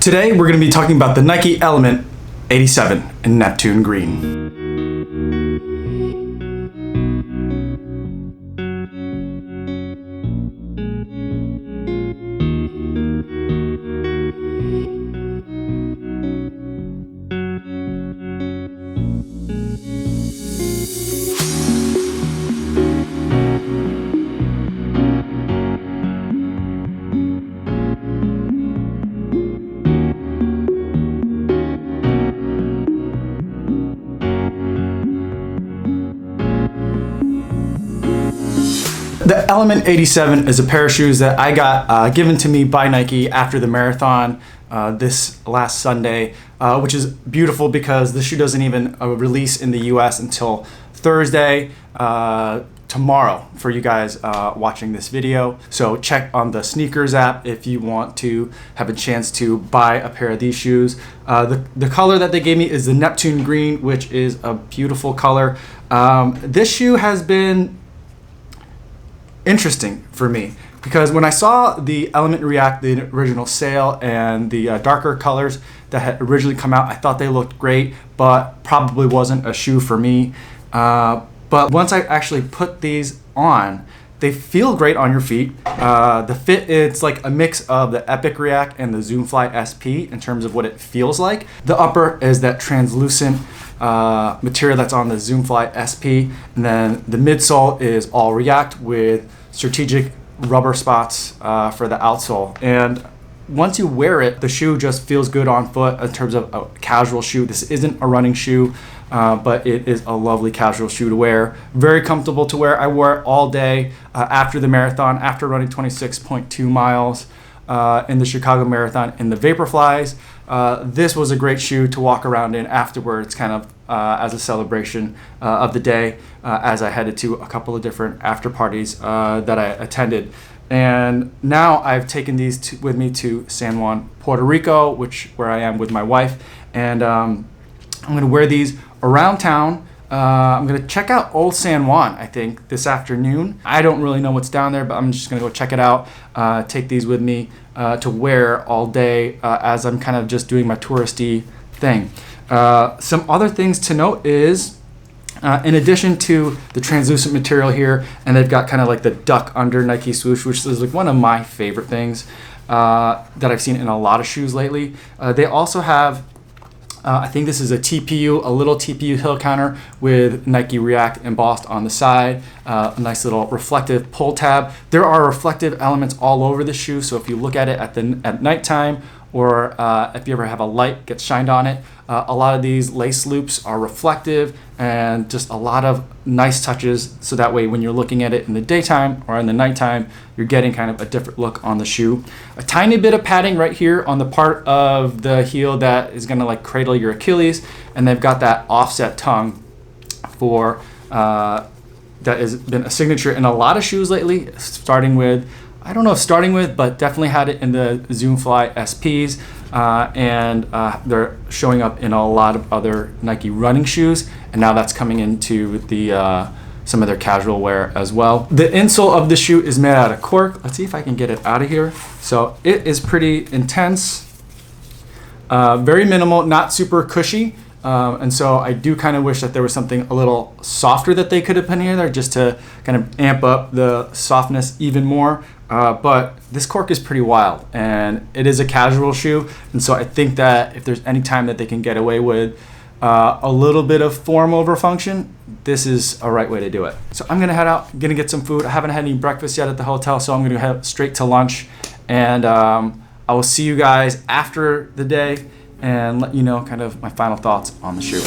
Today we're going to be talking about the Nike Element 87 in Neptune green. The Element 87 is a pair of shoes that I got given to me by Nike after the marathon this last Sunday, which is beautiful because the shoe doesn't even release in the US until Thursday, tomorrow for you guys watching this video. So check on the sneakers app if you want to have a chance to buy a pair of these shoes. The color that they gave me is the Neptune green, which is a beautiful color. This shoe has been interesting for me because when I saw the Element React, the original sale, and the darker colors that had originally come out, I thought they looked great, but probably wasn't a shoe for me. But once I actually put these on, they feel great on your feet. The fit, it's like a mix of the Epic React and the Zoomfly SP in terms of what it feels like. The upper is that translucent material that's on the Zoomfly SP, and then the midsole is all React with strategic rubber spots for the outsole. And once you wear it, the shoe just feels good on foot in terms of a casual shoe. This isn't a running shoe, but it is a lovely casual shoe to wear. Very comfortable to wear. I wore it all day after the marathon, after running 26.2 miles in the Chicago Marathon in the Vaporflies. This was a great shoe to walk around in afterwards, kind of as a celebration of the day, as I headed to a couple of different after parties that I attended. And now I've taken these with me to San Juan, Puerto Rico, where I am with my wife, and I'm going to wear these around town. I'm going to check out Old San Juan, I think, this afternoon. I don't really know what's down there, but I'm just going to go check it out, take these with me to wear all day as I'm kind of just doing my touristy thing. Some other things to note is, in addition to the translucent material here, and they've got kind of like the duck under Nike swoosh, which is like one of my favorite things that I've seen in a lot of shoes lately. They also have, I think this is a TPU, a little TPU heel counter with Nike React embossed on the side, a nice little reflective pull tab. There are reflective elements all over the shoe, so if you look at it at nighttime, or if you ever have a light get shined on it, a lot of these lace loops are reflective, and just a lot of nice touches, so that way when you're looking at it in the daytime or in the nighttime, you're getting kind of a different look on the shoe. A tiny bit of padding right here on the part of the heel that is going to like cradle your Achilles, and they've got that offset tongue for that has been a signature in a lot of shoes lately, starting with, I don't know if starting with, but definitely had it in the Zoomfly SPs, and they're showing up in a lot of other Nike running shoes, and now that's coming into the some of their casual wear as well. The insole of the shoe is made out of cork. Let's see if I can get it out of here. So it is pretty intense, very minimal, not super cushy. And so I do kind of wish that there was something a little softer that they could have put in there just to kind of amp up the softness even more. But this cork is pretty wild, and it is a casual shoe. And so I think that if there's any time that they can get away with a little bit of form over function, this is a right way to do it. So I'm going to head out, going to get some food. I haven't had any breakfast yet at the hotel, so I'm going to head straight to lunch. And I will see you guys after the day and let you know kind of my final thoughts on the shoe.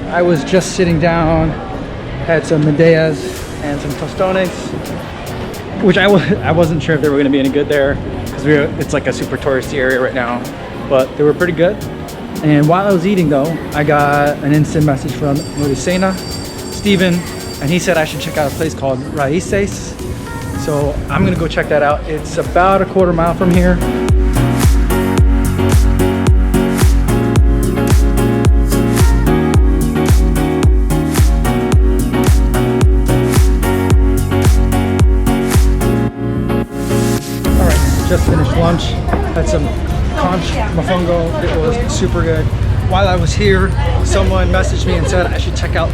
I was just sitting down, had some Medeas and some tostones, which I wasn't sure if they were going to be any good there because it's like a super touristy area right now, but they were pretty good. And while I was eating though, I got an instant message from Maricena, Steven, and he said I should check out a place called Raices. So I'm gonna go check that out. It's about a quarter mile from here. All right, just finished lunch. Had some conch mofongo. It was super good. While I was here, someone messaged me and said I should check out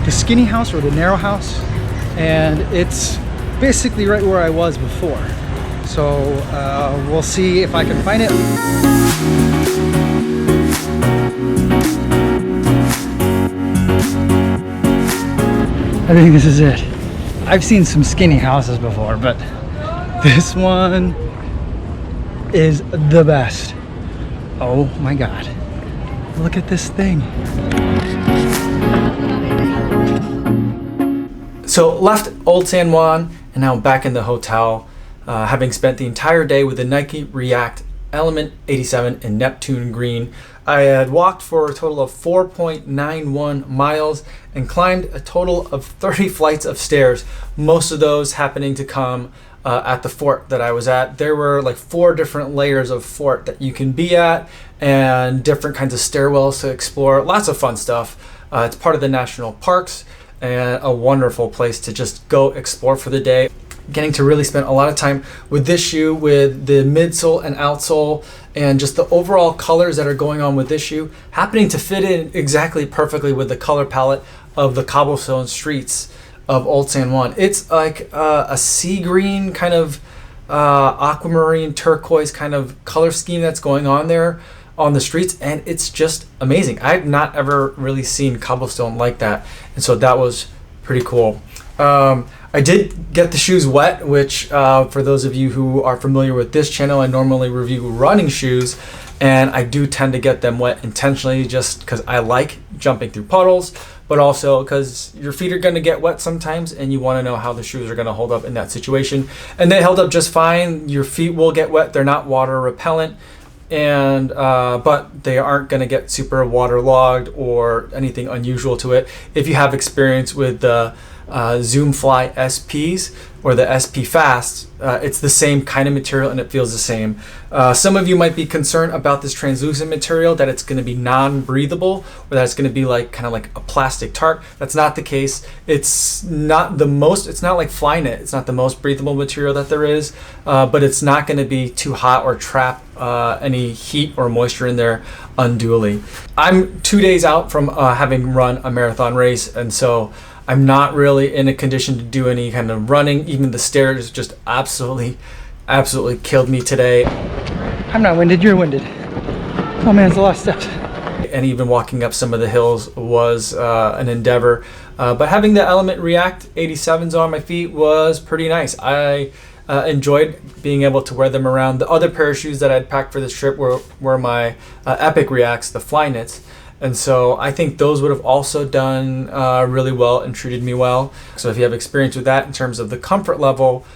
the skinny house or the narrow house, and it's basically right where I was before. So we'll see if I can find it. I think this is it. I've seen some skinny houses before, but this one is the best. Oh my God. Look at this thing. So left Old San Juan and now back in the hotel, having spent the entire day with the Nike React Element 87 in Neptune green. I had walked for a total of 4.91 miles and climbed a total of 30 flights of stairs, most of those happening to come at the fort that I was at. There were like 4 different layers of fort that you can be at and different kinds of stairwells to explore. Lots of fun stuff. It's part of the national parks and a wonderful place to just go explore for the day. Getting to really spend a lot of time with this shoe, with the midsole and outsole, and just the overall colors that are going on with this shoe, happening to fit in exactly perfectly with the color palette of the cobblestone streets of Old San Juan. It's like a sea green kind of aquamarine turquoise kind of color scheme that's going on there on the streets, and it's just amazing. I've not ever really seen cobblestone like that, and so that was pretty cool. I did get the shoes wet, which for those of you who are familiar with this channel, I normally review running shoes, and I do tend to get them wet intentionally just because I like jumping through puddles, but also because your feet are going to get wet sometimes and you want to know how the shoes are going to hold up in that situation. And they held up just fine. Your feet will get wet. They're not water repellent, and but they aren't going to get super waterlogged or anything unusual to it. If you have experience with the Zoomfly SPs or the SP Fast, it's the same kind of material and it feels the same. Some of you might be concerned about this translucent material, that it's going to be non-breathable or that it's going to be like kind of like a plastic tarp. That's not the case. It's not like Flyknit. It's not the most breathable material that there is, but it's not going to be too hot or trap any heat or moisture in there unduly. I'm 2 days out from having run a marathon race, and so I'm not really in a condition to do any kind of running. Even the stairs just absolutely killed me today. I'm not winded, you're winded. Oh man, it's a lot of steps. And even walking up some of the hills was an endeavor. But having the Element React 87s on my feet was pretty nice. I enjoyed being able to wear them around. The other pair of shoes that I'd packed for this trip were my Epic Reacts, the Flyknits. And so I think those would have also done really well and treated me well. So if you have experience with that in terms of the comfort level,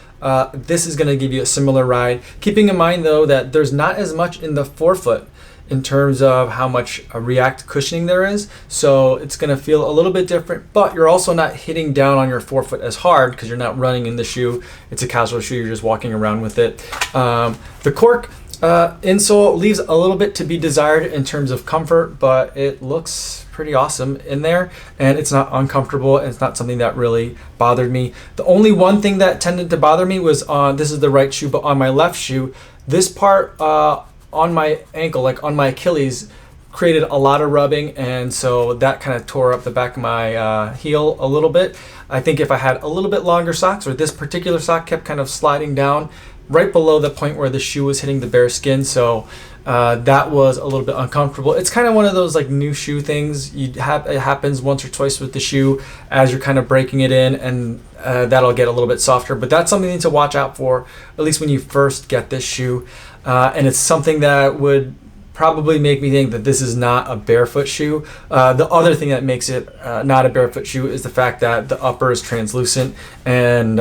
this is going to give you a similar ride. Keeping in mind though that there's not as much in the forefoot in terms of how much React cushioning there is. So it's going to feel a little bit different, but you're also not hitting down on your forefoot as hard because you're not running in the shoe. It's a casual shoe, you're just walking around with it. The cork insole leaves a little bit to be desired in terms of comfort, but it looks pretty awesome in there and it's not uncomfortable and it's not something that really bothered me. The only one thing that tended to bother me was this is the right shoe, but on my left shoe, this part on my ankle, like on my Achilles, created a lot of rubbing, and so that kind of tore up the back of my heel a little bit. I think if I had a little bit longer socks, or this particular sock kept kind of sliding down right below the point where the shoe was hitting the bare skin, so that was a little bit uncomfortable. It's kind of one of those like new shoe things. It happens once or twice with the shoe as you're kind of breaking it in, and that'll get a little bit softer, but that's something to watch out for, at least when you first get this shoe. And it's something that would probably make me think that this is not a barefoot shoe. The other thing that makes it not a barefoot shoe is the fact that the upper is translucent, and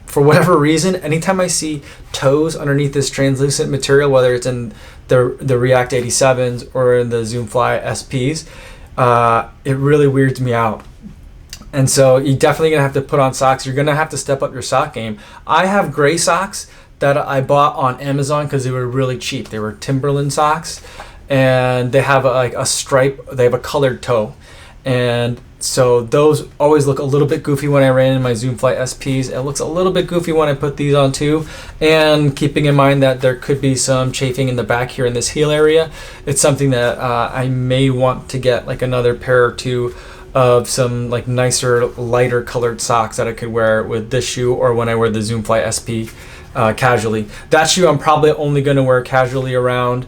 for whatever reason, anytime I see toes underneath this translucent material, whether it's in the React 87s or in the Zoomfly SPs, it really weirds me out. And so you're definitely gonna have to put on socks. You're gonna have to step up your sock game. I have gray socks that I bought on Amazon because they were really cheap. They were Timberland socks, and they have a stripe. They have a colored toe, and so those always look a little bit goofy when I ran in my Zoomfly SPs. It looks a little bit goofy when I put these on too. And keeping in mind that there could be some chafing in the back here in this heel area, it's something that I may want to get like another pair or two of some like nicer, lighter colored socks that I could wear with this shoe or when I wear the Zoomfly SP. Casually. That shoe I'm probably only going to wear casually around.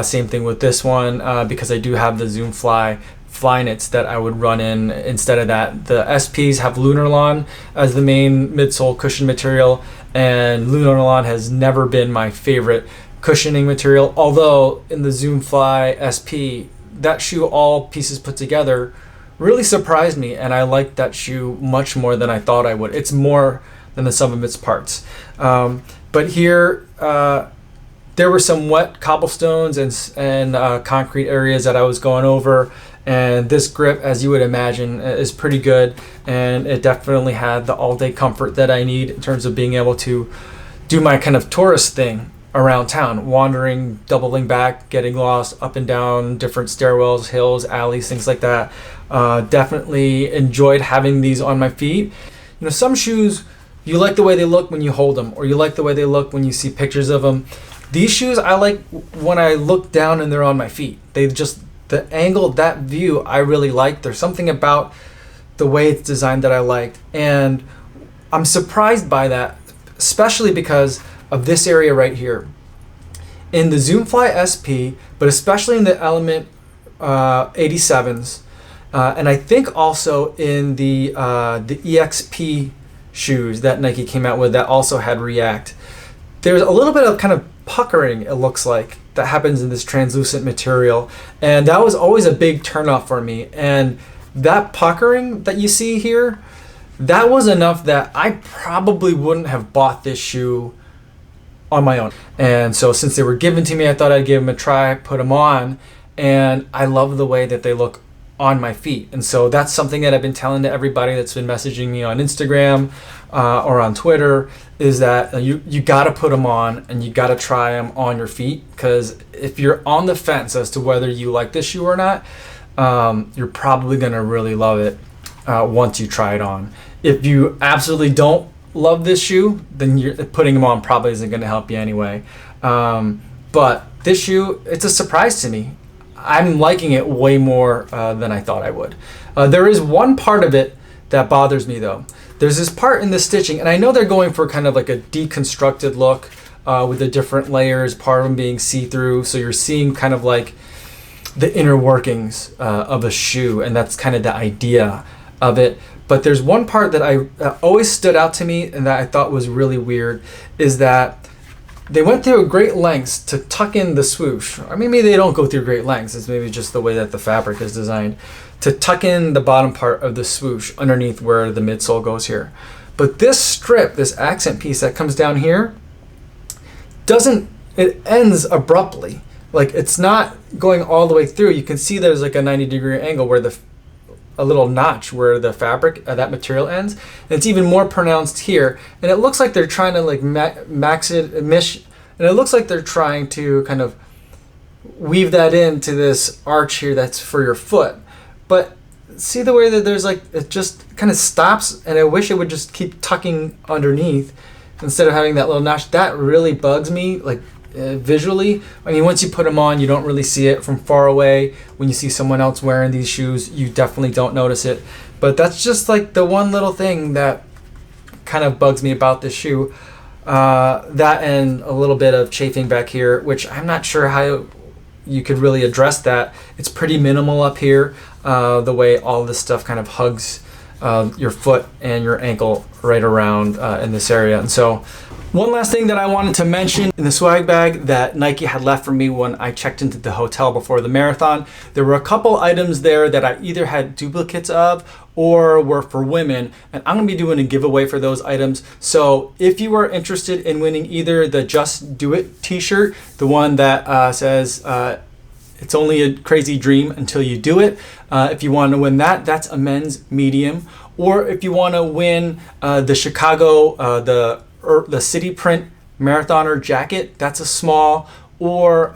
Same thing with this one because I do have the Zoomfly Flyknits that I would run in instead of that. The SPs have Lunarlon as the main midsole cushion material, and Lunarlon has never been my favorite cushioning material, although in the Zoomfly SP, that shoe all pieces put together really surprised me, and I liked that shoe much more than I thought I would. It's more than the sum of its parts. But here, there were some wet cobblestones and concrete areas that I was going over, and this grip, as you would imagine, is pretty good, and it definitely had the all-day comfort that I need in terms of being able to do my kind of tourist thing around town, wandering, doubling back, getting lost up and down different stairwells, hills, alleys, things like that. Definitely enjoyed having these on my feet. You know, some shoes, you like the way they look when you hold them, or you like the way they look when you see pictures of them. These shoes I like when I look down and they're on my feet. They just, the angle, that view, I really like. There's something about the way it's designed that I liked. And I'm surprised by that, especially because of this area right here. In the Zoomfly SP, but especially in the Element 87s, and I think also in the EXP shoes that Nike came out with that also had React, there's a little bit of kind of puckering, it looks like, that happens in this translucent material, and that was always a big turnoff for me. And that puckering that you see here, that was enough that I probably wouldn't have bought this shoe on my own. And so since they were given to me, I thought I'd give them a try, put them on, and I love the way that they look on my feet. And so that's something that I've been telling to everybody that's been messaging me on Instagram or on Twitter, is that you got to put them on and you got to try them on your feet, because if you're on the fence as to whether you like this shoe or not, you're probably going to really love it once you try it on. If you absolutely don't love this shoe, then putting them on probably isn't going to help you anyway. But this shoe, it's a surprise to me. I'm liking it way more than I thought I would. There is one part of it that bothers me though. There's this part in the stitching, and I know they're going for kind of like a deconstructed look with the different layers, part of them being see-through, so you're seeing kind of like the inner workings of a shoe, and that's kind of the idea of it. But there's one part that always stood out to me and that I thought was really weird, is that they went through great lengths to tuck in the swoosh. I mean, maybe they don't go through great lengths. It's maybe just the way that the fabric is designed, to tuck in the bottom part of the swoosh underneath where the midsole goes here. But this strip, this accent piece that comes down here, it ends abruptly. Like, it's not going all the way through. You can see there's like a 90-degree angle where a little notch where the fabric, that material ends. And it's even more pronounced here. And it looks like they're trying to like mesh, and it looks like they're trying to kind of weave that into this arch here that's for your foot. But see the way that there's like, it just kind of stops, and I wish it would just keep tucking underneath instead of having that little notch. That really bugs me, like visually. I mean, once you put them on, you don't really see it from far away. When you see someone else wearing these shoes, you definitely don't notice it. But that's just like the one little thing that kind of bugs me about this shoe. That and a little bit of chafing back here, which I'm not sure how you could really address that. It's pretty minimal up here, the way all this stuff kind of hugs your foot and your ankle right around in this area. And so one last thing that I wanted to mention, in the swag bag that Nike had left for me when I checked into the hotel before the marathon, there were a couple items there that I either had duplicates of or were for women, and I'm gonna be doing a giveaway for those items. So if you are interested in winning either the Just Do It t-shirt, the one that says it's only a crazy dream until you do it, if you want to win that, that's a men's medium. Or if you want to win the Chicago, the City Print Marathoner jacket, that's a small. Or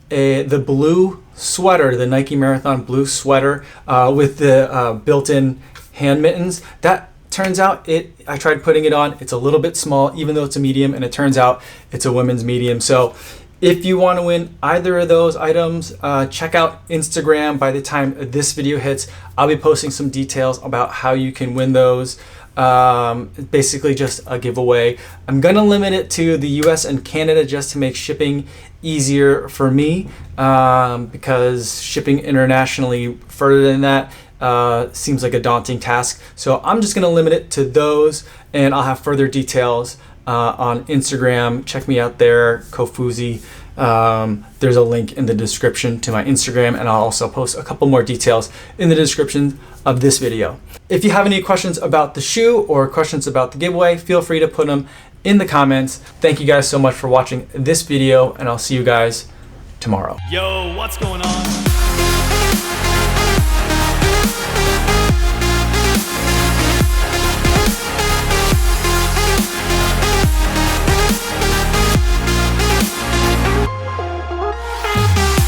the blue sweater, the Nike Marathon blue sweater with the built-in hand mittens, that turns out I tried putting it on, it's a little bit small even though it's a medium, and it turns out it's a women's medium. So if you want to win either of those items, check out Instagram. By the time this video hits, I'll be posting some details about how you can win those. Basically just a giveaway. I'm gonna limit it to the US and Canada just to make shipping easier for me, because shipping internationally further than that seems like a daunting task. So I'm just gonna limit it to those, and I'll have further details on Instagram. Check me out there, kofuzi. There's a link in the description to my Instagram, and I'll also post a couple more details in the description of this video. If you have any questions about the shoe or questions about the giveaway, feel free to put them in the comments. Thank you guys so much for watching this video, and I'll see you guys tomorrow. Yo, what's going on?